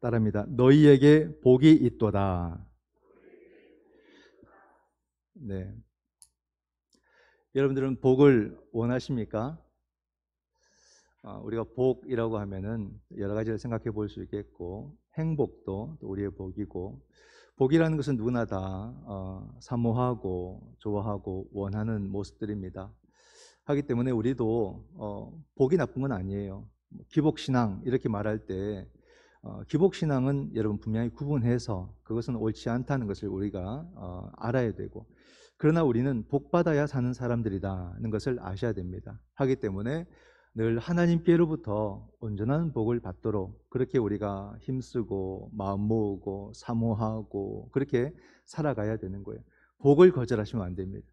따릅니다. 너희에게 복이 있도다. 네. 여러분들은 복을 원하십니까? 우리가 복이라고 하면은 여러 가지를 생각해 볼 수 있겠고, 행복도 또 우리의 복이고, 복이라는 것은 누구나 다 사모하고 좋아하고 원하는 모습들입니다. 하기 때문에 우리도 복이 나쁜 건 아니에요. 기복신앙 이렇게 말할 때 기복신앙은 여러분 분명히 구분해서 그것은 옳지 않다는 것을 우리가 알아야 되고, 그러나 우리는 복받아야 사는 사람들이라는 것을 아셔야 됩니다. 하기 때문에 늘 하나님께로부터 온전한 복을 받도록 그렇게 우리가 힘쓰고 마음 모으고 사모하고 그렇게 살아가야 되는 거예요. 복을 거절하시면 안 됩니다.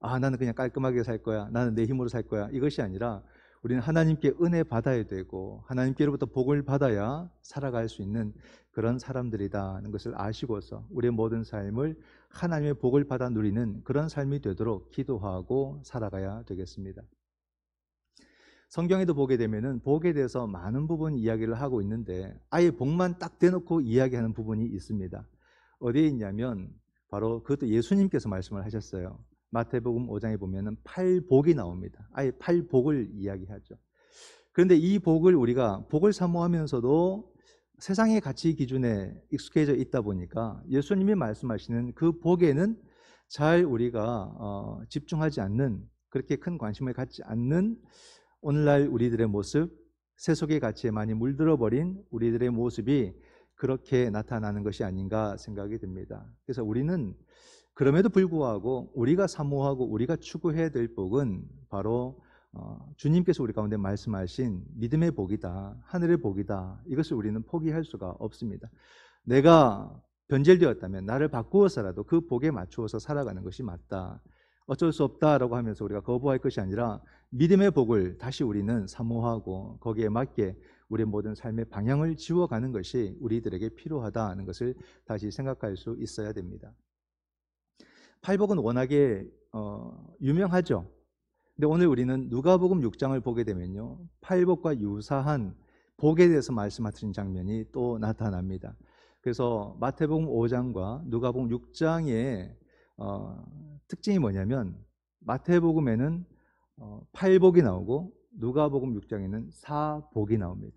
나는 그냥 깔끔하게 살 거야, 나는 내 힘으로 살 거야, 이것이 아니라 우리는 하나님께 은혜 받아야 되고 하나님께로부터 복을 받아야 살아갈 수 있는 그런 사람들이다는 것을 아시고서 우리의 모든 삶을 하나님의 복을 받아 누리는 그런 삶이 되도록 기도하고 살아가야 되겠습니다. 성경에도 보게 되면은 복에 대해서 많은 부분 이야기를 하고 있는데 아예 복만 딱 대놓고 이야기하는 부분이 있습니다. 어디에 있냐면 바로 그것도 예수님께서 말씀을 하셨어요. 마태복음 5장에 보면은 팔복이 나옵니다. 아예 팔복을 이야기하죠. 그런데 이 복을 우리가 복을 사모하면서도 세상의 가치 기준에 익숙해져 있다 보니까 예수님이 말씀하시는 그 복에는 잘 우리가 집중하지 않는, 그렇게 큰 관심을 갖지 않는 오늘날 우리들의 모습, 세속의 가치에 많이 물들어 버린 우리들의 모습이 그렇게 나타나는 것이 아닌가 생각이 듭니다. 그래서 우리는 그럼에도 불구하고 우리가 사모하고 우리가 추구해야 될 복은 바로 주님께서 우리 가운데 말씀하신 믿음의 복이다, 하늘의 복이다. 이것을 우리는 포기할 수가 없습니다. 내가 변절되었다면 나를 바꾸어서라도 그 복에 맞추어서 살아가는 것이 맞다. 어쩔 수 없다라고 하면서 우리가 거부할 것이 아니라 믿음의 복을 다시 우리는 사모하고 거기에 맞게 우리의 모든 삶의 방향을 지워가는 것이 우리들에게 필요하다는 것을 다시 생각할 수 있어야 됩니다. 팔복은 워낙에 유명하죠. 근데 오늘 우리는 누가복음 6장을 보게 되면요, 팔복과 유사한 복에 대해서 말씀하시는 장면이 또 나타납니다. 그래서 마태복음 5장과 누가복음 6장의 특징이 뭐냐면 마태복음에는 팔복이 나오고 누가복음 6장에는 사복이 나옵니다.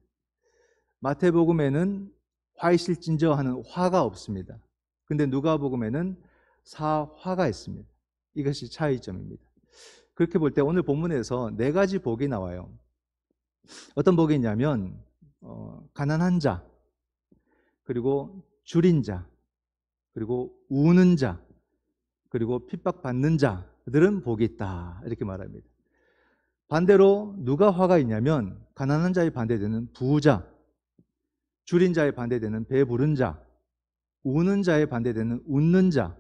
마태복음에는 화이실진저 하는 화가 없습니다. 근데 누가복음에는 사화가 있습니다. 이것이 차이점입니다. 그렇게 볼 때 오늘 본문에서 네 가지 복이 나와요. 어떤 복이 있냐면 가난한 자, 그리고 줄인 자, 그리고 우는 자, 그리고 핍박받는 자들은 복이 있다, 이렇게 말합니다. 반대로 누가 화가 있냐면 가난한 자의 반대되는 부자, 줄인 자의 반대되는 배부른 자, 우는 자의 반대되는 웃는 자,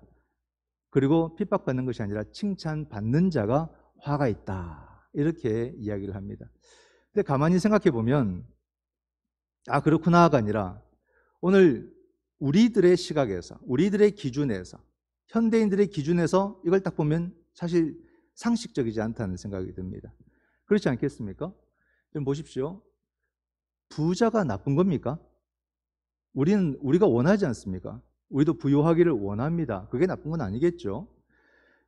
그리고 핍박받는 것이 아니라 칭찬받는 자가 화가 있다, 이렇게 이야기를 합니다. 근데 가만히 생각해 보면 그렇구나가 아니라 오늘 우리들의 시각에서, 우리들의 기준에서, 현대인들의 기준에서 이걸 딱 보면 사실 상식적이지 않다는 생각이 듭니다. 그렇지 않겠습니까? 좀 보십시오. 부자가 나쁜 겁니까? 우리가 원하지 않습니까? 우리도 부유하기를 원합니다. 그게 나쁜 건 아니겠죠.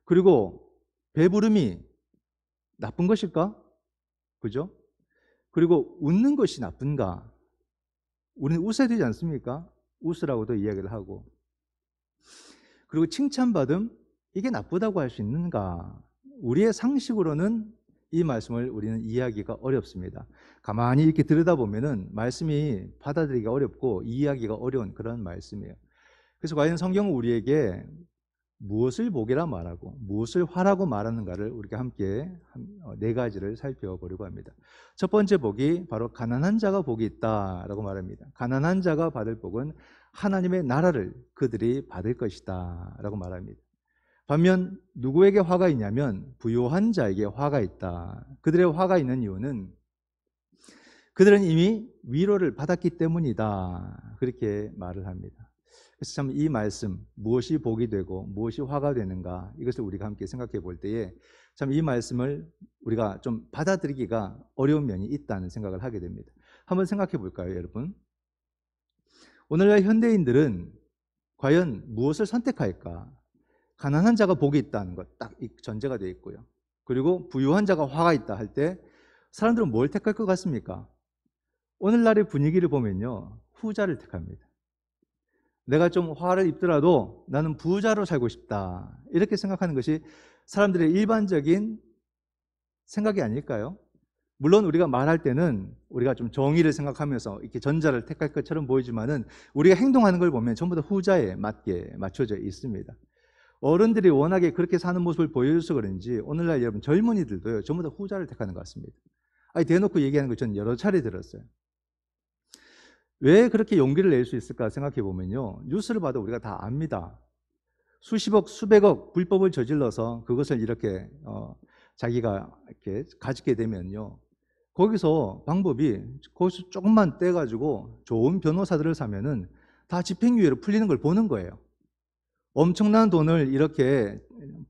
그리고 배부름이 나쁜 것일까? 그죠? 그리고 웃는 것이 나쁜가? 우리는 웃어야 되지 않습니까? 웃으라고도 이야기를 하고. 그리고 칭찬받음, 이게 나쁘다고 할 수 있는가? 우리의 상식으로는 이 말씀을 우리는 이해하기가 어렵습니다. 가만히 이렇게 들여다보면은 말씀이 받아들이기가 어렵고 이해하기가 어려운 그런 말씀이에요. 그래서 과연 성경은 우리에게 무엇을 복이라 말하고 무엇을 화라고 말하는가를 우리가 함께 네 가지를 살펴보려고 합니다. 첫 번째 복이 바로 가난한 자가 복이 있다라고 말합니다. 가난한 자가 받을 복은 하나님의 나라를 그들이 받을 것이다 라고 말합니다. 반면 누구에게 화가 있냐면 부요한 자에게 화가 있다. 그들의 화가 있는 이유는 그들은 이미 위로를 받았기 때문이다, 그렇게 말을 합니다. 그래서 참 이 말씀, 무엇이 복이 되고 무엇이 화가 되는가, 이것을 우리가 함께 생각해 볼 때에 참 이 말씀을 우리가 좀 받아들이기가 어려운 면이 있다는 생각을 하게 됩니다. 한번 생각해 볼까요, 여러분? 오늘날 현대인들은 과연 무엇을 선택할까? 가난한 자가 복이 있다는 것 딱 전제가 되어 있고요. 그리고 부유한 자가 화가 있다 할 때 사람들은 뭘 택할 것 같습니까? 오늘날의 분위기를 보면요, 후자를 택합니다. 내가 좀 화를 입더라도 나는 부자로 살고 싶다, 이렇게 생각하는 것이 사람들의 일반적인 생각이 아닐까요? 물론 우리가 말할 때는 우리가 좀 정의를 생각하면서 이렇게 전자를 택할 것처럼 보이지만은 우리가 행동하는 걸 보면 전부 다 후자에 맞게 맞춰져 있습니다. 어른들이 워낙에 그렇게 사는 모습을 보여줘서 그런지 오늘날 여러분 젊은이들도요, 전부 다 후자를 택하는 것 같습니다. 아니, 대놓고 얘기하는 걸 저는 여러 차례 들었어요. 왜 그렇게 용기를 낼 수 있을까 생각해 보면요, 뉴스를 봐도 우리가 다 압니다. 수십억, 수백억 불법을 저질러서 그것을 이렇게 자기가 이렇게 가지게 되면요, 거기서 방법이 거기서 조금만 떼가지고 좋은 변호사들을 사면은 다 집행유예로 풀리는 걸 보는 거예요. 엄청난 돈을 이렇게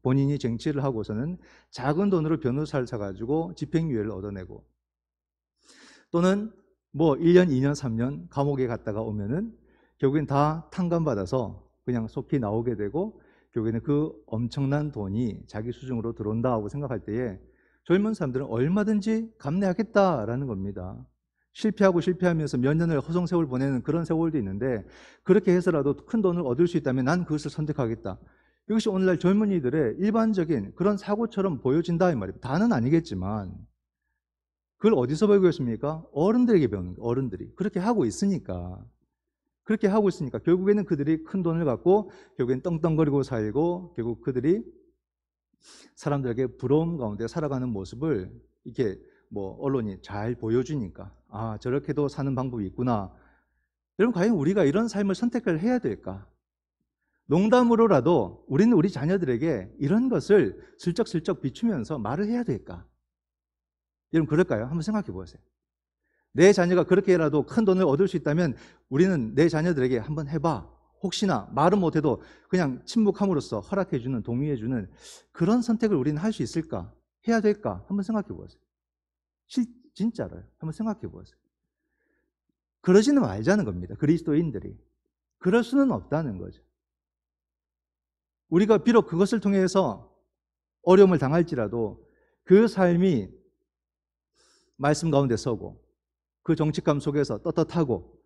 본인이 쟁취를 하고서는 작은 돈으로 변호사를 사가지고 집행유예를 얻어내고, 또는 뭐 1년, 2년, 3년 감옥에 갔다가 오면은 결국엔 다 탕감받아서 그냥 속히 나오게 되고, 결국에는 그 엄청난 돈이 자기 수중으로 들어온다고 생각할 때에 젊은 사람들은 얼마든지 감내하겠다라는 겁니다. 실패하고 실패하면서 몇 년을 허송세월 보내는 그런 세월도 있는데, 그렇게 해서라도 큰 돈을 얻을 수 있다면 난 그것을 선택하겠다. 이것이 오늘날 젊은이들의 일반적인 그런 사고처럼 보여진다 이 말입니다. 다는 아니겠지만 그걸 어디서 배우고 있습니까? 어른들에게 배우는 거예요. 어른들이 그렇게 하고 있으니까. 그렇게 하고 있으니까 결국에는 그들이 큰 돈을 갖고 결국엔 떵떵거리고 살고, 결국 그들이 사람들에게 부러움 가운데 살아가는 모습을 이렇게 뭐 언론이 잘 보여주니까, 아, 저렇게도 사는 방법이 있구나. 여러분, 과연 우리가 이런 삶을 선택을 해야 될까? 농담으로라도 우리는 우리 자녀들에게 이런 것을 슬쩍슬쩍 비추면서 말을 해야 될까? 여러분, 그럴까요? 한번 생각해 보세요. 내 자녀가 그렇게라도 큰 돈을 얻을 수 있다면 우리는 내 자녀들에게 한번 해봐, 혹시나 말은 못해도 그냥 침묵함으로써 허락해주는, 동의해주는 그런 선택을 우리는 할 수 있을까? 해야 될까? 한번 생각해 보세요. 진짜로요. 한번 생각해 보세요. 그러지는 말자는 겁니다. 그리스도인들이. 그럴 수는 없다는 거죠. 우리가 비록 그것을 통해서 어려움을 당할지라도 그 삶이 말씀 가운데 서고 그 정직감 속에서 떳떳하고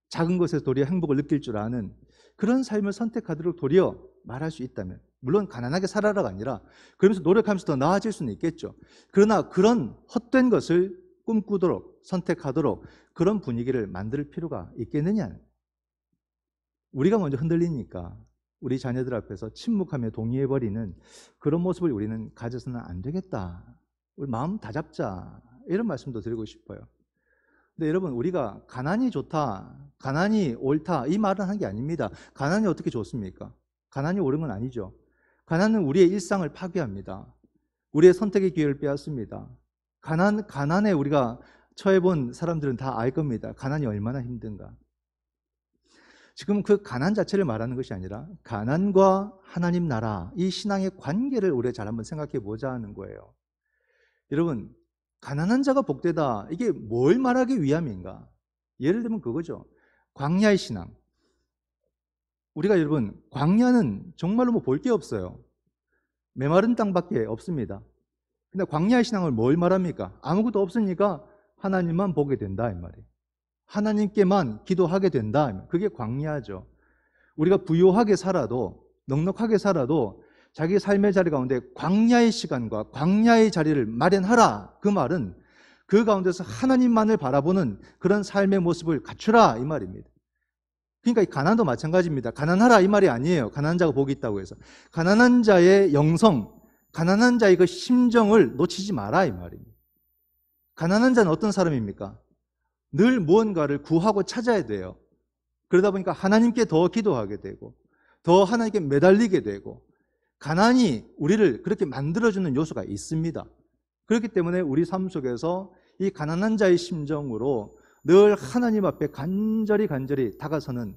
작은 것에서 도리어 행복을 느낄 줄 아는 그런 삶을 선택하도록 도리어 말할 수 있다면, 물론 가난하게 살아라가 아니라 그러면서 노력하면서 더 나아질 수는 있겠죠. 그러나 그런 헛된 것을 꿈꾸도록 선택하도록 그런 분위기를 만들 필요가 있겠느냐. 우리가 먼저 흔들리니까 우리 자녀들 앞에서 침묵하며 동의해버리는 그런 모습을 우리는 가져서는 안 되겠다. 우리 마음 다잡자, 이런 말씀도 드리고 싶어요. 근데 여러분, 우리가 가난이 좋다, 가난이 옳다 이 말은 한 게 아닙니다. 가난이 어떻게 좋습니까? 가난이 옳은 건 아니죠. 가난은 우리의 일상을 파괴합니다. 우리의 선택의 기회를 빼앗습니다. 가난에 우리가 처해본 사람들은 다 알 겁니다. 가난이 얼마나 힘든가. 지금 그 가난 자체를 말하는 것이 아니라 가난과 하나님 나라, 이 신앙의 관계를 우리가 잘 한번 생각해 보자 하는 거예요. 여러분, 가난한 자가 복되다, 이게 뭘 말하기 위함인가? 예를 들면 그거죠. 광야의 신앙. 우리가 여러분, 광야는 정말로 뭐 볼 게 없어요. 메마른 땅밖에 없습니다. 근데 광야의 신앙을 뭘 말합니까? 아무것도 없으니까 하나님만 보게 된다 이 말이에요. 하나님께만 기도하게 된다. 그게 광야죠. 우리가 부유하게 살아도, 넉넉하게 살아도 자기 삶의 자리 가운데 광야의 시간과 광야의 자리를 마련하라. 그 말은 그 가운데서 하나님만을 바라보는 그런 삶의 모습을 갖추라 이 말입니다. 그러니까 이 가난도 마찬가지입니다. 가난하라 이 말이 아니에요. 가난한 자가 복이 있다고 해서. 가난한 자의 영성, 가난한 자의 그 심정을 놓치지 마라 이 말입니다. 가난한 자는 어떤 사람입니까? 늘 무언가를 구하고 찾아야 돼요. 그러다 보니까 하나님께 더 기도하게 되고 더 하나님께 매달리게 되고, 가난이 우리를 그렇게 만들어주는 요소가 있습니다. 그렇기 때문에 우리 삶 속에서 이 가난한 자의 심정으로 늘 하나님 앞에 간절히 다가서는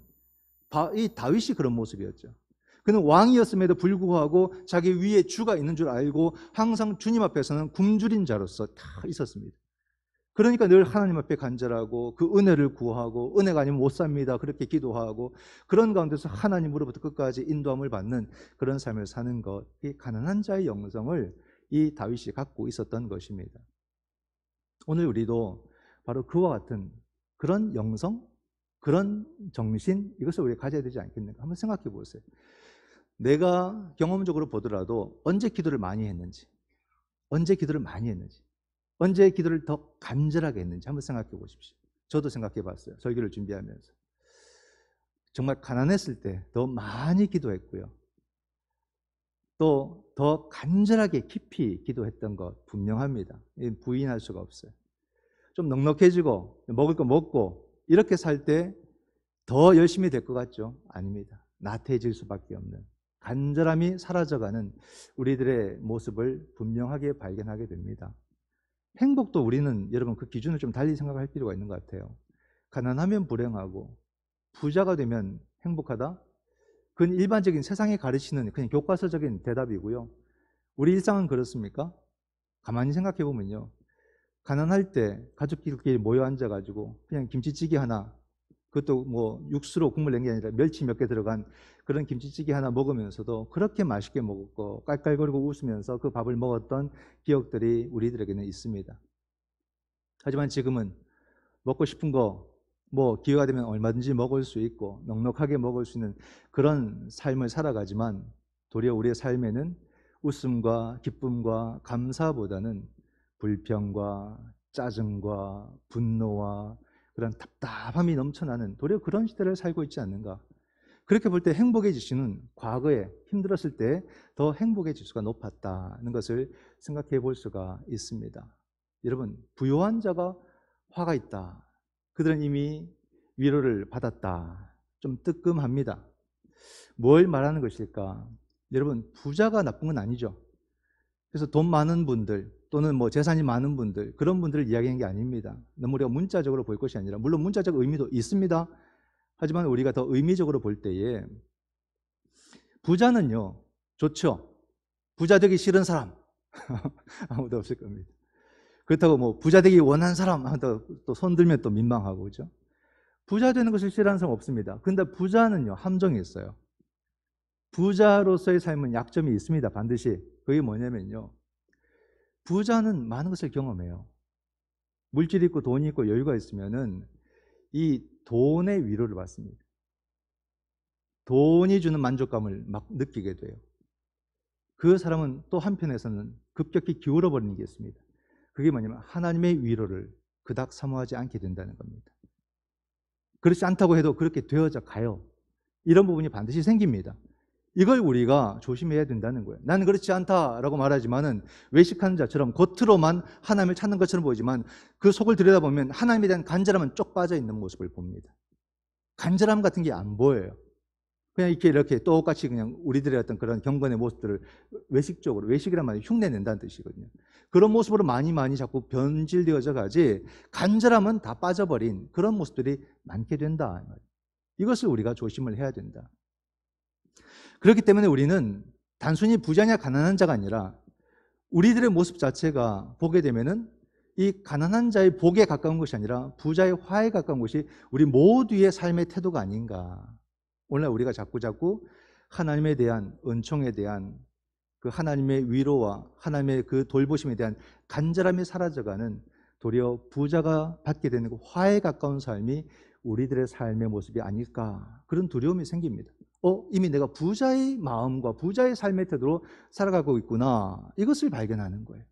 이 다윗이 그런 모습이었죠. 그는 왕이었음에도 불구하고 자기 위에 주가 있는 줄 알고 항상 주님 앞에서는 굶주린 자로서 다 있었습니다. 그러니까 늘 하나님 앞에 간절하고 그 은혜를 구하고 은혜가 아니면 못 삽니다. 그렇게 기도하고 그런 가운데서 하나님으로부터 끝까지 인도함을 받는 그런 삶을 사는 것, 이 가난한 자의 영성을 이 다윗이 갖고 있었던 것입니다. 오늘 우리도 바로 그와 같은 그런 영성, 그런 정신, 이것을 우리가 가져야 되지 않겠는가? 한번 생각해 보세요. 내가 경험적으로 보더라도 언제 기도를 많이 했는지, 언제 기도를 많이 했는지, 언제 기도를 더 간절하게 했는지 한번 생각해 보십시오. 저도 생각해 봤어요. 설교를 준비하면서. 정말 가난했을 때 더 많이 기도했고요. 또 더 간절하게 깊이 기도했던 것 분명합니다. 부인할 수가 없어요. 좀 넉넉해지고 먹을 거 먹고 이렇게 살 때 더 열심히 될 것 같죠? 아닙니다. 나태해질 수밖에 없는 간절함이 사라져가는 우리들의 모습을 분명하게 발견하게 됩니다. 행복도 우리는 여러분 그 기준을 좀 달리 생각할 필요가 있는 것 같아요. 가난하면 불행하고 부자가 되면 행복하다? 그건 일반적인 세상에 가르치는 그냥 교과서적인 대답이고요. 우리 일상은 그렇습니까? 가만히 생각해 보면요. 가난할 때 가족끼리 모여 앉아가지고 그냥 김치찌개 하나, 그것도 뭐 육수로 국물 낸 게 아니라 멸치 몇 개 들어간 그런 김치찌개 하나 먹으면서도 그렇게 맛있게 먹었고 깔깔거리고 웃으면서 그 밥을 먹었던 기억들이 우리들에게는 있습니다. 하지만 지금은 먹고 싶은 거 뭐 기회가 되면 얼마든지 먹을 수 있고 넉넉하게 먹을 수 있는 그런 삶을 살아가지만 도리어 우리의 삶에는 웃음과 기쁨과 감사보다는 불평과 짜증과 분노와 그런 답답함이 넘쳐나는 도리어 그런 시대를 살고 있지 않는가. 그렇게 볼 때 행복의 지수는 과거에 힘들었을 때 더 행복의 지수가 높았다는 것을 생각해 볼 수가 있습니다. 여러분, 부요한 자가 화가 있다. 그들은 이미 위로를 받았다. 좀 뜨끔합니다. 뭘 말하는 것일까? 여러분, 부자가 나쁜 건 아니죠. 그래서 돈 많은 분들 또는 뭐 재산이 많은 분들, 그런 분들을 이야기하는 게 아닙니다. 너무 우리가 문자적으로 볼 것이 아니라, 물론 문자적 의미도 있습니다. 하지만 우리가 더 의미적으로 볼 때에 부자는요, 좋죠. 부자 되기 싫은 사람 아무도 없을 겁니다. 그렇다고 뭐 부자 되기 원하는 사람 또 손 들면 또 민망하고, 그죠? 부자 되는 것을 싫어하는 사람 없습니다. 근데 부자는요, 함정이 있어요. 부자로서의 삶은 약점이 있습니다. 반드시. 그게 뭐냐면요, 부자는 많은 것을 경험해요. 물질이 있고 돈이 있고 여유가 있으면은 이 돈의 위로를 받습니다. 돈이 주는 만족감을 막 느끼게 돼요. 그 사람은 또 한편에서는 급격히 기울어버리는 게 있습니다. 그게 뭐냐면 하나님의 위로를 그닥 사모하지 않게 된다는 겁니다. 그렇지 않다고 해도 그렇게 되어져 가요. 이런 부분이 반드시 생깁니다. 이걸 우리가 조심해야 된다는 거예요. 나는 그렇지 않다라고 말하지만은 외식하는 자처럼 겉으로만 하나님을 찾는 것처럼 보이지만 그 속을 들여다보면 하나님에 대한 간절함은 쪽 빠져 있는 모습을 봅니다. 간절함 같은 게 안 보여요. 그냥 이렇게 똑같이 그냥 우리들의 어떤 그런 경건의 모습들을 외식적으로, 외식이란 말이 흉내낸다는 뜻이거든요. 그런 모습으로 많이 자꾸 변질되어져 가지 간절함은 다 빠져버린 그런 모습들이 많게 된다. 이것을 우리가 조심을 해야 된다. 그렇기 때문에 우리는 단순히 부자냐 가난한 자가 아니라 우리들의 모습 자체가 보게 되면은 이 가난한 자의 복에 가까운 것이 아니라 부자의 화에 가까운 것이 우리 모두의 삶의 태도가 아닌가. 오늘날 우리가 자꾸 하나님에 대한 은총에 대한 그 하나님의 위로와 하나님의 그 돌보심에 대한 간절함이 사라져가는 도리어 부자가 받게 되는 그 화에 가까운 삶이 우리들의 삶의 모습이 아닐까, 그런 두려움이 생깁니다. 이미 내가 부자의 마음과 부자의 삶의 태도로 살아가고 있구나, 이것을 발견하는 거예요.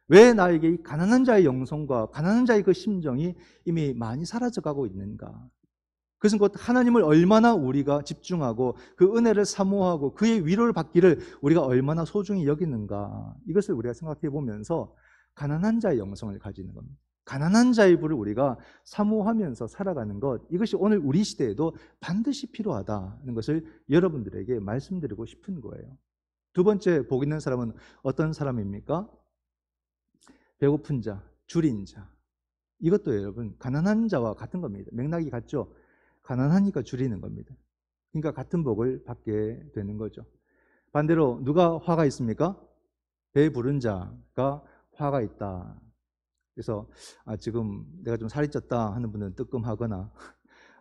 왜 나에게 이 가난한 자의 영성과 가난한 자의 그 심정이 이미 많이 사라져가고 있는가. 그것은 곧 하나님을 얼마나 우리가 집중하고 그 은혜를 사모하고 그의 위로를 받기를 우리가 얼마나 소중히 여기는가, 이것을 우리가 생각해 보면서 가난한 자의 영성을 가지는 겁니다. 가난한 자의 부를 우리가 사모하면서 살아가는 것, 이것이 오늘 우리 시대에도 반드시 필요하다는 것을 여러분들에게 말씀드리고 싶은 거예요. 두 번째, 복 있는 사람은 어떤 사람입니까? 배고픈 자, 줄인 자. 이것도 여러분 가난한 자와 같은 겁니다. 맥락이 같죠? 가난하니까 줄이는 겁니다. 그러니까 같은 복을 받게 되는 거죠. 반대로 누가 화가 있습니까? 배 부른 자가 화가 있다. 그래서 지금 내가 좀 살이 쪘다 하는 분들은 뜨끔하거나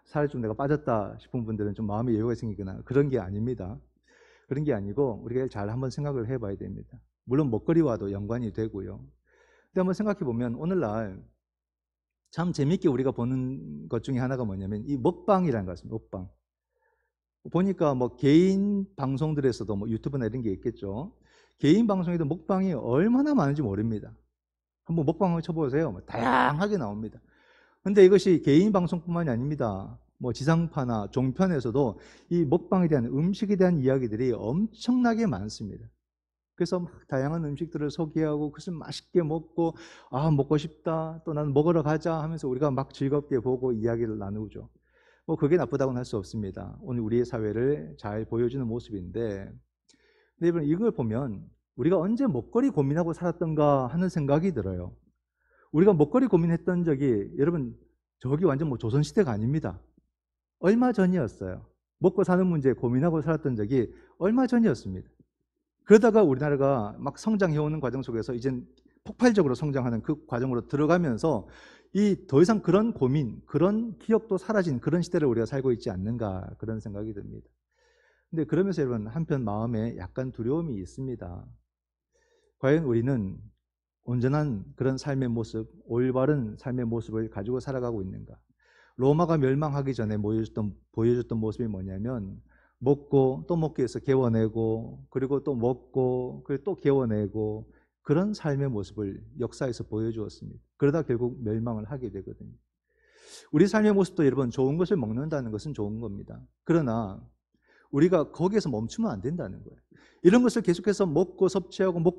살이 좀 내가 빠졌다 싶은 분들은 좀 마음의 여유가 생기거나 그런 게 아닙니다. 그런 게 아니고 우리가 잘 한번 생각을 해봐야 됩니다. 물론 먹거리와도 연관이 되고요. 근데 한번 생각해 보면 오늘날 참 재밌게 우리가 보는 것 중에 하나가 뭐냐면 이 먹방이라는 것 같습니다. 먹방. 보니까 뭐 개인 방송들에서도 뭐 유튜브나 이런 게 있겠죠. 개인 방송에도 먹방이 얼마나 많은지 모릅니다. 한번 먹방을 쳐보세요. 뭐 다양하게 나옵니다. 근데 이것이 개인 방송뿐만이 아닙니다. 뭐 지상파나 종편에서도 이 먹방에 대한 음식에 대한 이야기들이 엄청나게 많습니다. 그래서 막 다양한 음식들을 소개하고 그것을 맛있게 먹고 먹고 싶다 또 나는 먹으러 가자 하면서 우리가 막 즐겁게 보고 이야기를 나누죠. 뭐 그게 나쁘다고는 할 수 없습니다. 오늘 우리의 사회를 잘 보여주는 모습인데 근데 여러분 이걸 보면 우리가 언제 먹거리 고민하고 살았던가 하는 생각이 들어요. 우리가 먹거리 고민했던 적이 여러분 저기 완전 뭐 조선시대가 아닙니다. 얼마 전이었어요. 먹고 사는 문제 고민하고 살았던 적이 얼마 전이었습니다. 그러다가 우리나라가 막 성장해오는 과정 속에서 이젠 폭발적으로 성장하는 그 과정으로 들어가면서 이 더 이상 그런 고민, 그런 기억도 사라진 그런 시대를 우리가 살고 있지 않는가 그런 생각이 듭니다. 근데 그러면서 여러분 한편 마음에 약간 두려움이 있습니다. 과연 우리는 온전한 그런 삶의 모습, 올바른 삶의 모습을 가지고 살아가고 있는가? 로마가 멸망하기 전에 보여줬던 모습이 뭐냐면 먹고 또 먹기 위해서 개워내고 그리고 또 먹고 그리고 또 개워내고 그런 삶의 모습을 역사에서 보여주었습니다. 그러다 결국 멸망을 하게 되거든요. 우리 삶의 모습도 여러분 좋은 것을 먹는다는 것은 좋은 겁니다. 그러나 우리가 거기에서 멈추면 안 된다는 거예요. 이런 것을 계속해서 먹고 섭취하고 막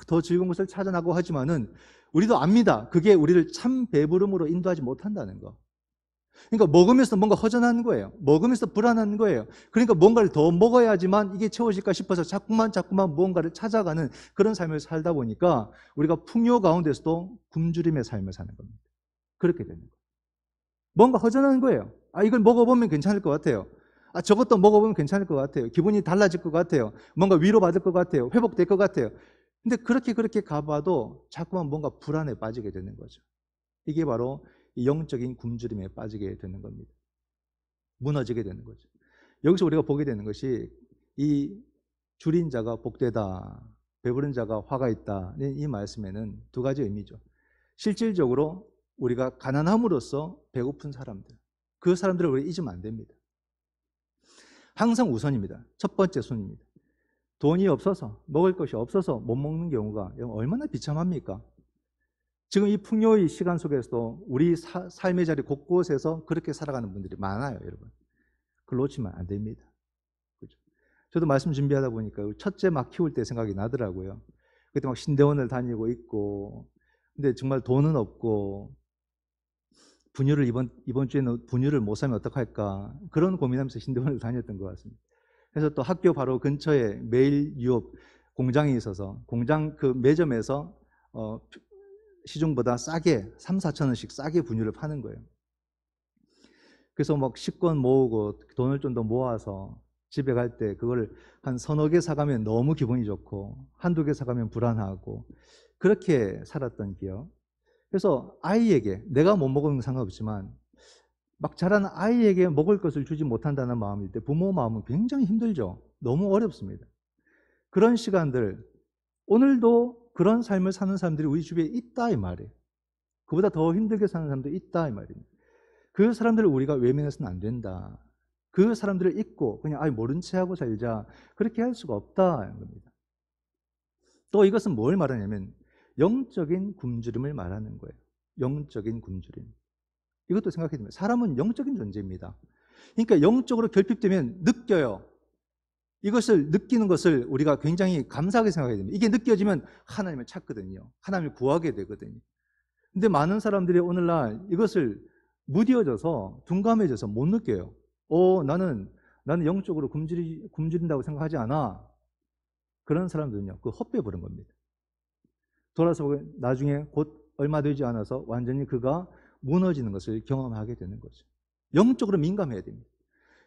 더 즐거운 것을 찾아나고 하지만은 우리도 압니다. 그게 우리를 참 배부름으로 인도하지 못한다는 거. 그러니까 먹으면서 뭔가 허전한 거예요. 먹으면서 불안한 거예요. 그러니까 뭔가를 더 먹어야지만 이게 채워질까 싶어서 자꾸만 무언가를 찾아가는 그런 삶을 살다 보니까 우리가 풍요 가운데서도 굶주림의 삶을 사는 겁니다. 그렇게 되는 거예요. 뭔가 허전한 거예요. 이걸 먹어보면 괜찮을 것 같아요. 저것도 먹어보면 괜찮을 것 같아요. 기분이 달라질 것 같아요. 뭔가 위로받을 것 같아요. 회복될 것 같아요. 근데 그렇게 가봐도 자꾸만 뭔가 불안에 빠지게 되는 거죠. 이게 바로 이 영적인 굶주림에 빠지게 되는 겁니다. 무너지게 되는 거죠. 여기서 우리가 보게 되는 것이 이 줄인 자가 복되다, 배부른 자가 화가 있다. 이 말씀에는 두 가지 의미죠. 실질적으로 우리가 가난함으로써 배고픈 사람들, 그 사람들을 우리 잊으면 안 됩니다. 항상 우선입니다. 첫 번째 순입니다. 돈이 없어서, 먹을 것이 없어서 못 먹는 경우가 얼마나 비참합니까? 지금 이 풍요의 시간 속에서도 우리 삶의 자리 곳곳에서 그렇게 살아가는 분들이 많아요, 여러분. 그걸 놓치면 안 됩니다. 그렇죠? 저도 말씀 준비하다 보니까 첫째 막 키울 때 생각이 나더라고요. 그때 막 신대원을 다니고 있고, 근데 정말 돈은 없고, 분유를 이번 주에는 분유를 못 사면 어떡할까 그런 고민하면서 신대원을 다녔던 것 같습니다. 그래서 또 학교 바로 근처에 매일 유업 공장이 있어서 공장 그 매점에서 시중보다 싸게 3, 4천 원씩 싸게 분유를 파는 거예요. 그래서 막 식권 모으고 돈을 좀 더 모아서 집에 갈 때 그걸 한 서너 개 사가면 너무 기분이 좋고 한두 개 사가면 불안하고 그렇게 살았던 기억. 그래서 아이에게 내가 못 먹으면 상관없지만 막 자라는 아이에게 먹을 것을 주지 못한다는 마음일 때 부모 마음은 굉장히 힘들죠. 너무 어렵습니다. 그런 시간들 오늘도 그런 삶을 사는 사람들이 우리 주위에 있다 이 말이에요. 그보다 더 힘들게 사는 사람들이 있다 이 말입니다. 그 사람들을 우리가 외면해서는 안 된다. 그 사람들을 잊고 그냥 모른 채 하고 살자 그렇게 할 수가 없다는 겁니다. 또 이것은 뭘 말하냐면 영적인 굶주림을 말하는 거예요. 영적인 굶주림. 이것도 생각해 보면 사람은 영적인 존재입니다. 그러니까 영적으로 결핍되면 느껴요. 이것을 느끼는 것을 우리가 굉장히 감사하게 생각해야 됩니다. 이게 느껴지면 하나님을 찾거든요. 하나님을 구하게 되거든요. 근데 많은 사람들이 오늘날 이것을 무뎌져서 둔감해져서 못 느껴요. 나는 영적으로 굶주린다고 생각하지 않아. 그런 사람들은요, 그 헛배 부른 겁니다. 돌아서 보면 나중에 곧 얼마 되지 않아서 완전히 그가 무너지는 것을 경험하게 되는 거죠. 영적으로 민감해야 됩니다.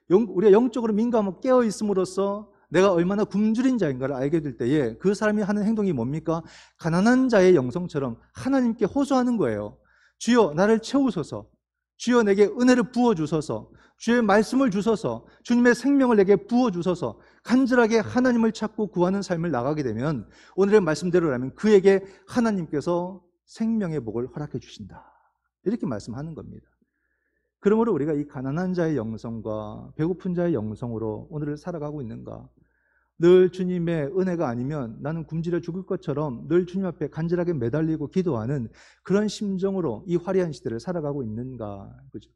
우리가 영적으로 민감하고 깨어 있음으로써 내가 얼마나 굶주린 자인가를 알게 될 때에 그 사람이 하는 행동이 뭡니까? 가난한 자의 영성처럼 하나님께 호소하는 거예요. 주여 나를 채우소서, 주여 내게 은혜를 부어주소서, 주의 말씀을 주소서, 주님의 생명을 내게 부어주소서, 간절하게 하나님을 찾고 구하는 삶을 나가게 되면 오늘의 말씀대로라면 그에게 하나님께서 생명의 복을 허락해 주신다, 이렇게 말씀하는 겁니다. 그러므로 우리가 이 가난한 자의 영성과 배고픈 자의 영성으로 오늘을 살아가고 있는가? 늘 주님의 은혜가 아니면 나는 굶주려 죽을 것처럼 늘 주님 앞에 간절하게 매달리고 기도하는 그런 심정으로 이 화려한 시대를 살아가고 있는가? 그죠?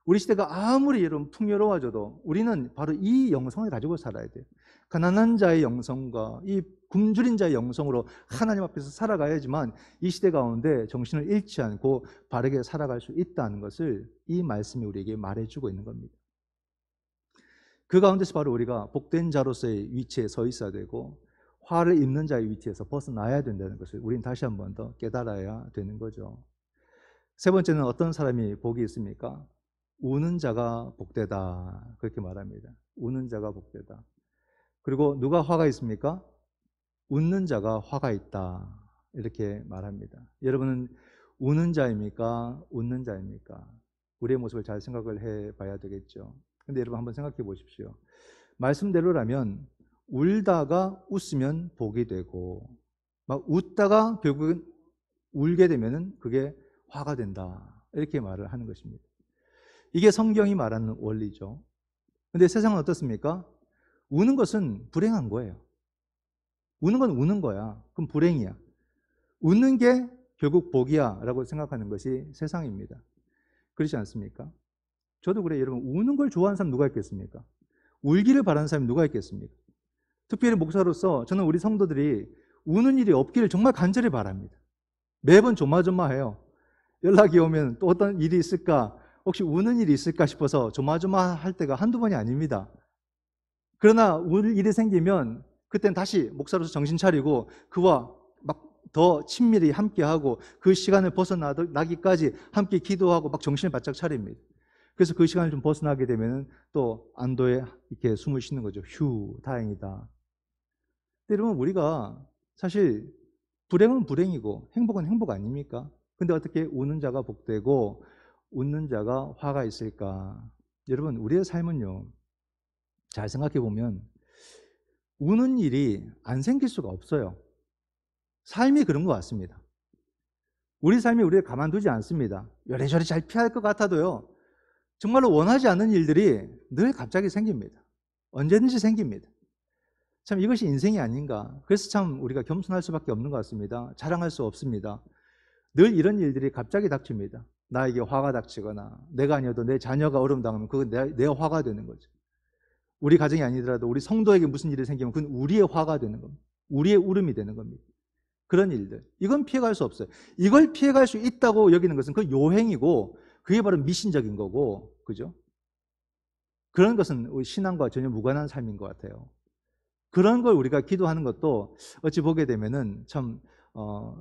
우리 시대가 아무리 여러분 풍요로워져도 우리는 바로 이 영성을 가지고 살아야 돼요. 가난한 자의 영성과 이 굶주린 자의 영성으로 하나님 앞에서 살아가야지만 이 시대 가운데 정신을 잃지 않고 바르게 살아갈 수 있다는 것을 이 말씀이 우리에게 말해주고 있는 겁니다. 그 가운데서 바로 우리가 복된 자로서의 위치에 서 있어야 되고 화를 입는 자의 위치에서 벗어나야 된다는 것을 우리는 다시 한 번 더 깨달아야 되는 거죠. 세 번째는 어떤 사람이 복이 있습니까? 우는 자가 복되다, 그렇게 말합니다. 우는 자가 복되다. 그리고 누가 화가 있습니까? 웃는 자가 화가 있다, 이렇게 말합니다. 여러분은 우는 자입니까? 웃는 자입니까? 우리의 모습을 잘 생각을 해봐야 되겠죠. 근데 여러분 한번 생각해 보십시오. 말씀대로라면 울다가 웃으면 복이 되고 막 웃다가 결국은 울게 되면 그게 화가 된다, 이렇게 말을 하는 것입니다. 이게 성경이 말하는 원리죠. 근데 세상은 어떻습니까? 우는 것은 불행한 거예요. 우는 건 우는 거야. 그럼 불행이야. 웃는 게 결국 복이야 라고 생각하는 것이 세상입니다. 그렇지 않습니까? 저도 그래요. 여러분, 우는 걸 좋아하는 사람 누가 있겠습니까? 울기를 바라는 사람이 누가 있겠습니까? 특별히 목사로서 저는 우리 성도들이 우는 일이 없기를 정말 간절히 바랍니다. 매번 조마조마해요. 연락이 오면 또 어떤 일이 있을까, 혹시 우는 일이 있을까 싶어서 조마조마할 때가 한두 번이 아닙니다. 그러나 울 일이 생기면 그땐 다시 목사로서 정신 차리고 그와 막 더 친밀히 함께하고 그 시간을 벗어나기까지 함께 기도하고 막 정신을 바짝 차립니다. 그래서 그 시간을 좀 벗어나게 되면 또 안도에 이렇게 숨을 쉬는 거죠. 휴, 다행이다. 근데 여러분, 우리가 사실 불행은 불행이고 행복은 행복 아닙니까? 근데 어떻게 우는 자가 복되고 웃는 자가 화가 있을까? 여러분, 우리의 삶은요, 잘 생각해 보면 우는 일이 안 생길 수가 없어요. 삶이 그런 것 같습니다. 우리 삶이 우리를 가만두지 않습니다. 요래저래 잘 피할 것 같아도요, 정말로 원하지 않는 일들이 늘 갑자기 생깁니다. 언제든지 생깁니다. 참 이것이 인생이 아닌가. 그래서 참 우리가 겸손할 수밖에 없는 것 같습니다. 자랑할 수 없습니다. 늘 이런 일들이 갑자기 닥칩니다. 나에게 화가 닥치거나 내가 아니어도 내 자녀가 어려움 당하면 그건 내 화가 되는 거죠. 우리 가정이 아니더라도 우리 성도에게 무슨 일이 생기면 그건 우리의 화가 되는 겁니다. 우리의 울음이 되는 겁니다. 그런 일들, 이건 피해갈 수 없어요. 이걸 피해갈 수 있다고 여기는 것은 그 요행이고 그게 바로 미신적인 거고, 그죠? 그런 것은 우리 신앙과 전혀 무관한 삶인 것 같아요. 그런 걸 우리가 기도하는 것도 어찌 보게 되면은 참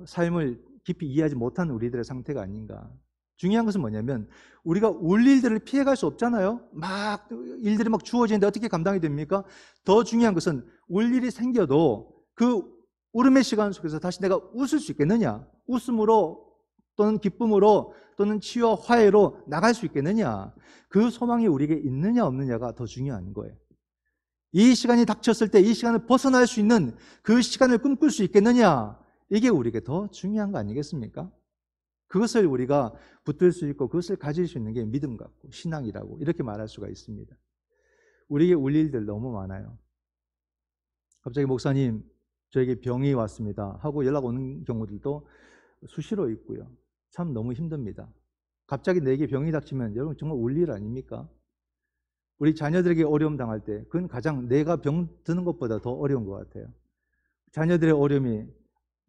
삶을 깊이 이해하지 못한 우리들의 상태가 아닌가. 중요한 것은 뭐냐면 우리가 울 일들을 피해갈 수 없잖아요. 막 일들이 막 주어지는데 어떻게 감당이 됩니까? 더 중요한 것은 울 일이 생겨도 그 울음의 시간 속에서 다시 내가 웃을 수 있겠느냐? 웃음으로 또는 기쁨으로 또는 치유와 화해로 나갈 수 있겠느냐? 그 소망이 우리에게 있느냐 없느냐가 더 중요한 거예요. 이 시간이 닥쳤을 때 이 시간을 벗어날 수 있는 그 시간을 꿈꿀 수 있겠느냐? 이게 우리에게 더 중요한 거 아니겠습니까? 그것을 우리가 붙들 수 있고 그것을 가질 수 있는 게 믿음 같고 신앙이라고 이렇게 말할 수가 있습니다. 우리에게 울 일들 너무 많아요. 갑자기 목사님, 저에게 병이 왔습니다 하고 연락 오는 경우들도 수시로 있고요. 참 너무 힘듭니다. 갑자기 내게 병이 닥치면 여러분 정말 울 일 아닙니까? 우리 자녀들에게 어려움 당할 때 그건 가장 내가 병 드는 것보다 더 어려운 것 같아요. 자녀들의 어려움이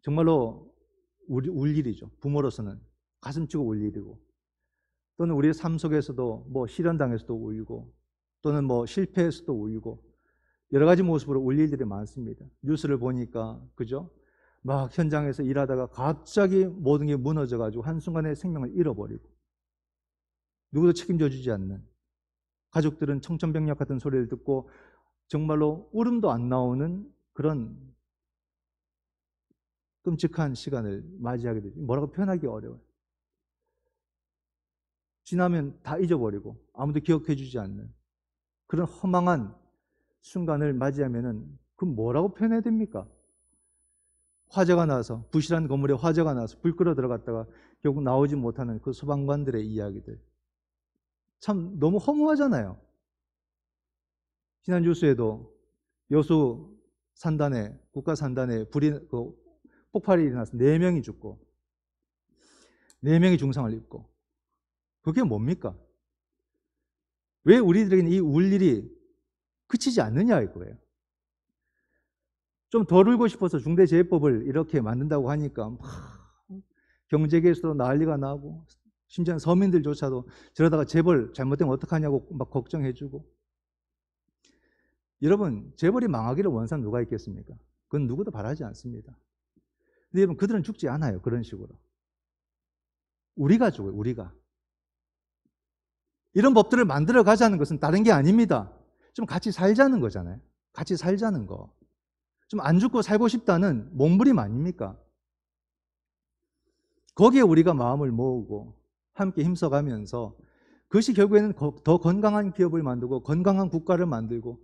정말로 울 일이죠. 부모로서는 가슴 치고 울 일이고, 또는 우리의 삶 속에서도 뭐 실현당해서도 울고, 또는 뭐 실패해서도 울고, 여러 가지 모습으로 울 일들이 많습니다. 뉴스를 보니까, 그죠? 막 현장에서 일하다가 갑자기 모든 게 무너져가지고 한순간에 생명을 잃어버리고, 누구도 책임져 주지 않는, 가족들은 청천벽력 같은 소리를 듣고 정말로 울음도 안 나오는 그런 끔찍한 시간을 맞이하게 되죠. 뭐라고 표현하기 어려워요. 지나면 다 잊어버리고 아무도 기억해 주지 않는 그런 허망한 순간을 맞이하면은 그 뭐라고 표현해야 됩니까? 화재가 나서, 부실한 건물에 화재가 나서 불 끌어 들어갔다가 결국 나오지 못하는 그 소방관들의 이야기들. 참 너무 허무하잖아요. 지난 뉴스에도 여수 산단에, 국가 산단에 폭발이 일어나서 4명이 죽고 4명이 중상을 입고, 그게 뭡니까? 왜 우리들에게는 이 울 일이 그치지 않느냐 이거예요. 좀 덜 울고 싶어서 중대재해법을 이렇게 만든다고 하니까 막 경제계에서도 난리가 나고, 심지어 서민들조차도 저러다가 재벌 잘못되면 어떡하냐고 막 걱정해주고. 여러분, 재벌이 망하기를 원하는 사람 누가 있겠습니까? 그건 누구도 바라지 않습니다. 근데 여러분, 그들은 죽지 않아요. 그런 식으로. 우리가 죽어요. 우리가. 이런 법들을 만들어 가자는 것은 다른 게 아닙니다. 좀 같이 살자는 거잖아요. 같이 살자는 거. 좀 안 죽고 살고 싶다는 몸부림 아닙니까? 거기에 우리가 마음을 모으고 함께 힘써가면서, 그것이 결국에는 더 건강한 기업을 만들고 건강한 국가를 만들고,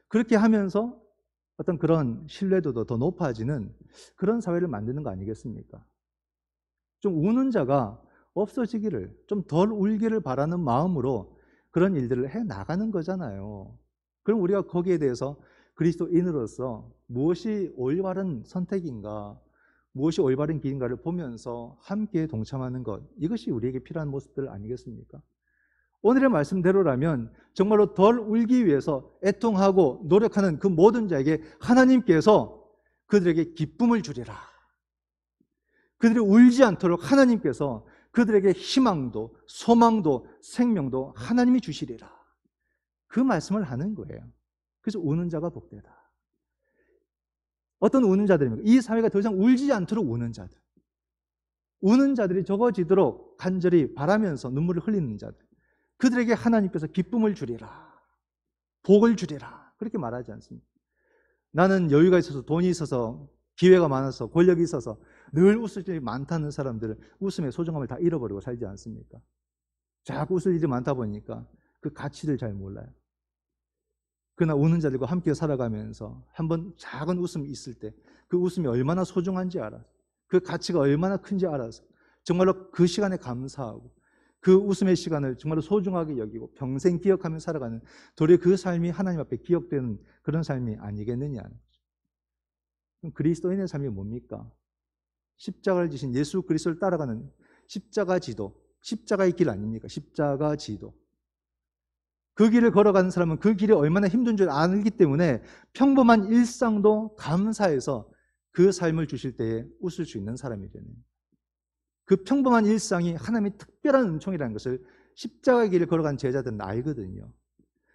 그렇게 하면서 어떤 그런 신뢰도도 더 높아지는 그런 사회를 만드는 거 아니겠습니까? 좀 우는 자가 없어지기를, 좀 덜 울기를 바라는 마음으로 그런 일들을 해 나가는 거잖아요. 그럼 우리가 거기에 대해서 그리스도인으로서 무엇이 올바른 선택인가, 무엇이 올바른 길인가를 보면서 함께 동참하는 것, 이것이 우리에게 필요한 모습들 아니겠습니까? 오늘의 말씀대로라면 정말로 덜 울기 위해서 애통하고 노력하는 그 모든 자에게 하나님께서 그들에게 기쁨을 주리라. 그들이 울지 않도록 하나님께서 그들에게 희망도 소망도 생명도 하나님이 주시리라. 그 말씀을 하는 거예요. 그래서 우는 자가 복되다. 어떤 우는 자들입니까? 이 사회가 더 이상 울지 않도록 우는 자들. 우는 자들이 적어지도록 간절히 바라면서 눈물을 흘리는 자들. 그들에게 하나님께서 기쁨을 주리라. 복을 주리라. 그렇게 말하지 않습니다. 나는 여유가 있어서 돈이 있어서 기회가 많아서 권력이 있어서 늘 웃을 일이 많다는 사람들은 웃음의 소중함을 다 잃어버리고 살지 않습니까? 자꾸 웃을 일이 많다 보니까 그 가치를 잘 몰라요. 그러나 우는 자들과 함께 살아가면서 한번 작은 웃음이 있을 때 그 웃음이 얼마나 소중한지 알아서, 그 가치가 얼마나 큰지 알아서 정말로 그 시간에 감사하고 그 웃음의 시간을 정말로 소중하게 여기고 평생 기억하며 살아가는, 도리어 그 삶이 하나님 앞에 기억되는 그런 삶이 아니겠느냐. 그럼 그리스도인의 삶이 뭡니까? 십자가를 지신 예수 그리스도를 따라가는 십자가 지도, 십자가의 길 아닙니까? 십자가 지도. 그 길을 걸어가는 사람은 그 길이 얼마나 힘든 줄 알기 때문에 평범한 일상도 감사해서 그 삶을 주실 때에 웃을 수 있는 사람이 되는, 그 평범한 일상이 하나님의 특별한 은총이라는 것을 십자가의 길을 걸어간 제자들은 알거든요.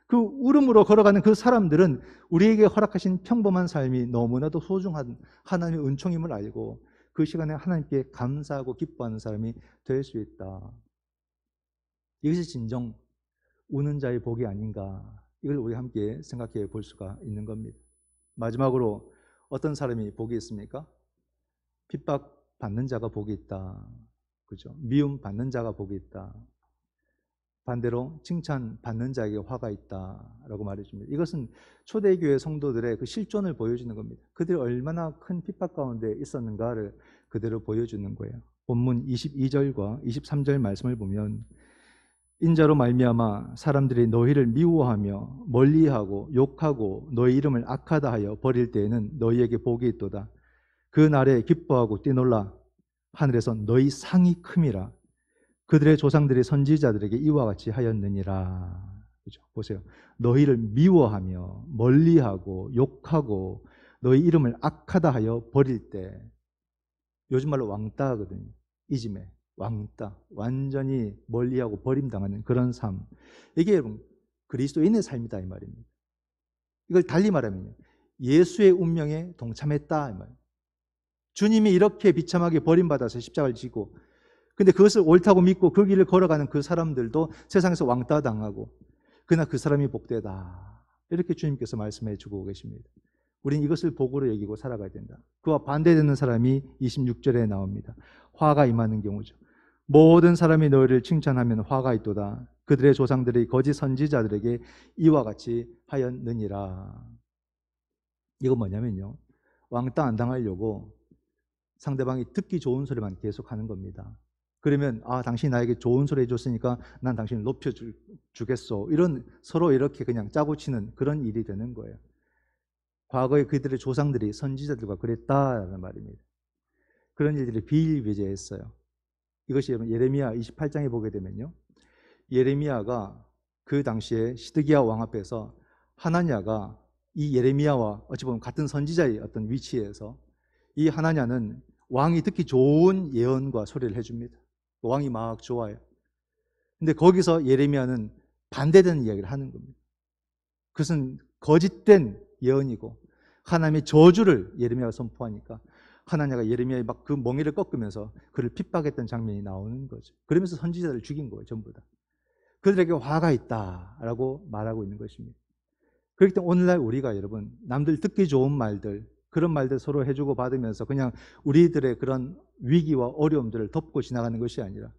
그 울음으로 걸어가는 그 사람들은 우리에게 허락하신 평범한 삶이 너무나도 소중한 하나님의 은총임을 알고 그 시간에 하나님께 감사하고 기뻐하는 사람이 될 수 있다. 이것이 진정 우는 자의 복이 아닌가, 이걸 우리 함께 생각해 볼 수가 있는 겁니다. 마지막으로 어떤 사람이 복이 있습니까? 핍박받는 자가 복이 있다. 그죠? 미움 받는 자가 복이 있다. 반대로 칭찬받는 자에게 화가 있다라고 말해줍니다. 이것은 초대교회 성도들의 그 실존을 보여주는 겁니다. 그들이 얼마나 큰 핍박 가운데 있었는가를 그대로 보여주는 거예요. 본문 22절과 23절 말씀을 보면, 인자로 말미암아 사람들이 너희를 미워하며 멀리하고 욕하고 너희 이름을 악하다 하여 버릴 때에는 너희에게 복이 있도다. 그 날에 기뻐하고 뛰놀라. 하늘에서 너희 상이 큼이라. 그들의 조상들이 선지자들에게 이와 같이 하였느니라. 그죠? 보세요. 너희를 미워하며 멀리하고 욕하고 너희 이름을 악하다 하여 버릴 때, 요즘 말로 왕따거든요. 이즘에 왕따, 완전히 멀리하고 버림당하는 그런 삶. 이게 여러분 그리스도인의 삶이다 이 말입니다. 이걸 달리 말하면 예수의 운명에 동참했다 이 말입니다. 주님이 이렇게 비참하게 버림받아서 십자가를 지고, 근데 그것을 옳다고 믿고 그 길을 걸어가는 그 사람들도 세상에서 왕따 당하고, 그러나 그 사람이 복되다. 이렇게 주님께서 말씀해 주고 계십니다. 우린 이것을 복으로 여기고 살아가야 된다. 그와 반대되는 사람이 26절에 나옵니다. 화가 임하는 경우죠. 모든 사람이 너희를 칭찬하면 화가 있도다. 그들의 조상들이 거짓 선지자들에게 이와 같이 하였느니라. 이건 뭐냐면요, 왕따 안 당하려고 상대방이 듣기 좋은 소리만 계속 하는 겁니다. 그러면 당신이 나에게 좋은 소리 해줬으니까 난 당신을 높여주겠소. 이런 서로 이렇게 그냥 짜고 치는 그런 일이 되는 거예요. 과거에 그들의 조상들이 선지자들과 그랬다라는 말입니다. 그런 일들이 비일비재했어요. 이것이 예레미야 28장에 보게 되면요, 예레미야가 그 당시에 시드기야 왕 앞에서 하나냐가 이 예레미야와 어찌 보면 같은 선지자의 어떤 위치에서 이 하나냐는 왕이 듣기 좋은 예언과 소리를 해줍니다. 왕이 막 좋아요. 근데 거기서 예레미야는 반대되는 이야기를 하는 겁니다. 그것은 거짓된 예언이고 하나님의 저주를 예레미야가 선포하니까 하나냐가 예레미야의 막 그 멍에를 꺾으면서 그를 핍박했던 장면이 나오는 거죠. 그러면서 선지자들을 죽인 거예요, 전부 다. 그들에게 화가 있다라고 말하고 있는 것입니다. 그렇기 때문에 오늘날 우리가 여러분 남들 듣기 좋은 말들, 그런 말들 서로 해주고 받으면서 그냥 우리들의 그런 위기와 어려움들을 덮고 지나가는 것이 아니라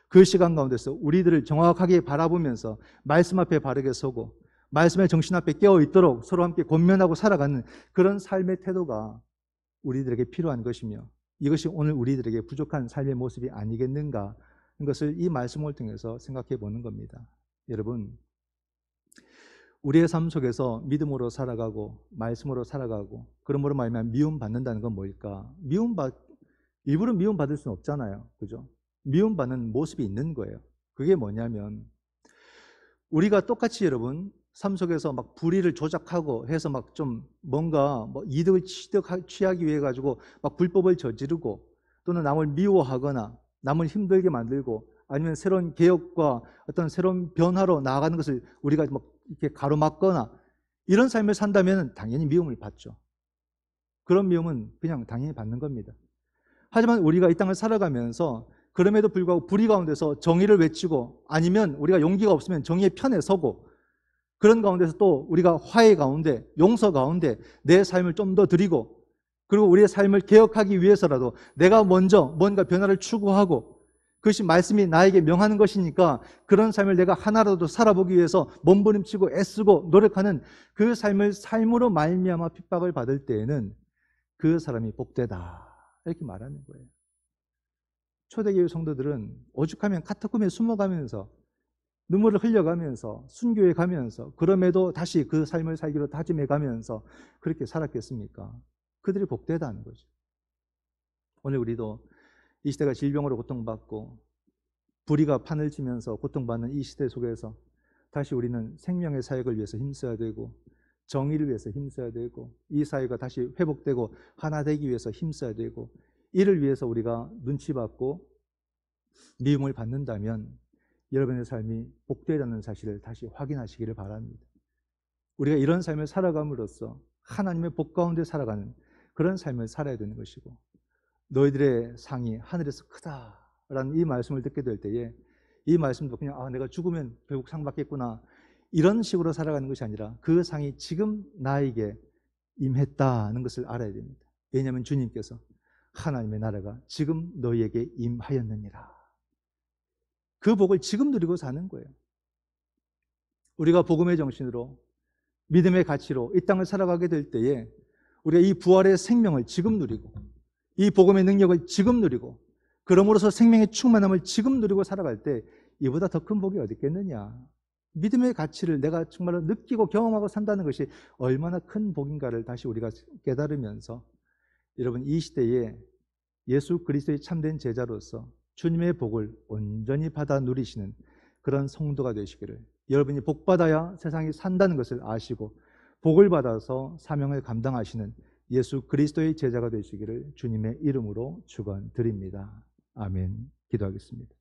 그 시간 가운데서 우리들을 정확하게 바라보면서 말씀 앞에 바르게 서고 말씀의 정신 앞에 깨어 있도록 서로 함께 권면하고 살아가는 그런 삶의 태도가 우리들에게 필요한 것이며, 이것이 오늘 우리들에게 부족한 삶의 모습이 아니겠는가 하는 것을 이 말씀을 통해서 생각해 보는 겁니다. 여러분, 우리의 삶 속에서 믿음으로 살아가고 말씀으로 살아가고 그러므로 말하면 미움받는다는 건 뭘까? 일부러 미움받을 수는 없잖아요. 그죠? 미움받는 모습이 있는 거예요. 그게 뭐냐면 우리가 똑같이 여러분 삶 속에서 막 불의를 조작하고 해서 막 좀 뭔가 이득을 취하기 위해 가지고 막 불법을 저지르고 또는 남을 미워하거나 남을 힘들게 만들고 아니면 새로운 개혁과 어떤 새로운 변화로 나아가는 것을 우리가 막 이렇게 가로막거나 이런 삶을 산다면 당연히 미움을 받죠. 그런 미움은 그냥 당연히 받는 겁니다. 하지만 우리가 이 땅을 살아가면서 그럼에도 불구하고 불의 가운데서 정의를 외치고 아니면 우리가 용기가 없으면 정의의 편에 서고 그런 가운데서 또 우리가 화해 가운데 용서 가운데 내 삶을 좀 더 드리고 그리고 우리의 삶을 개혁하기 위해서라도 내가 먼저 뭔가 변화를 추구하고 그것이 말씀이 나에게 명하는 것이니까 그런 삶을 내가 하나라도 살아보기 위해서 몸부림치고 애쓰고 노력하는 그 삶으로 말미암아 핍박을 받을 때에는 그 사람이 복되다 이렇게 말하는 거예요. 초대교회 성도들은 오죽하면 카타콤에 숨어가면서 눈물을 흘려가면서 순교해 가면서 그럼에도 다시 그 삶을 살기로 다짐해 가면서 그렇게 살았겠습니까? 그들이 복되다는 거죠. 오늘 우리도 이 시대가 질병으로 고통받고 불의가 판을 치면서 고통받는 이 시대 속에서 다시 우리는 생명의 사역을 위해서 힘써야 되고 정의를 위해서 힘써야 되고 이 사회가 다시 회복되고 하나 되기 위해서 힘써야 되고 이를 위해서 우리가 눈치 받고 미움을 받는다면 여러분의 삶이 복되다는 사실을 다시 확인하시기를 바랍니다. 우리가 이런 삶을 살아감으로써 하나님의 복 가운데 살아가는 그런 삶을 살아야 되는 것이고 너희들의 상이 하늘에서 크다라는 이 말씀을 듣게 될 때에 이 말씀도 그냥 내가 죽으면 결국 상 받겠구나 이런 식으로 살아가는 것이 아니라 그 상이 지금 나에게 임했다는 것을 알아야 됩니다. 왜냐하면 주님께서 하나님의 나라가 지금 너희에게 임하였느니라. 그 복을 지금 누리고 사는 거예요. 우리가 복음의 정신으로 믿음의 가치로 이 땅을 살아가게 될 때에 우리가 이 부활의 생명을 지금 누리고 이 복음의 능력을 지금 누리고 그러므로서 생명의 충만함을 지금 누리고 살아갈 때 이보다 더 큰 복이 어디 있겠느냐. 믿음의 가치를 내가 정말로 느끼고 경험하고 산다는 것이 얼마나 큰 복인가를 다시 우리가 깨달으면서 여러분 이 시대에 예수 그리스도의 참된 제자로서 주님의 복을 온전히 받아 누리시는 그런 성도가 되시기를, 여러분이 복받아야 세상이 산다는 것을 아시고 복을 받아서 사명을 감당하시는 예수 그리스도의 제자가 되시기를 주님의 이름으로 축원드립니다. 아멘. 기도하겠습니다.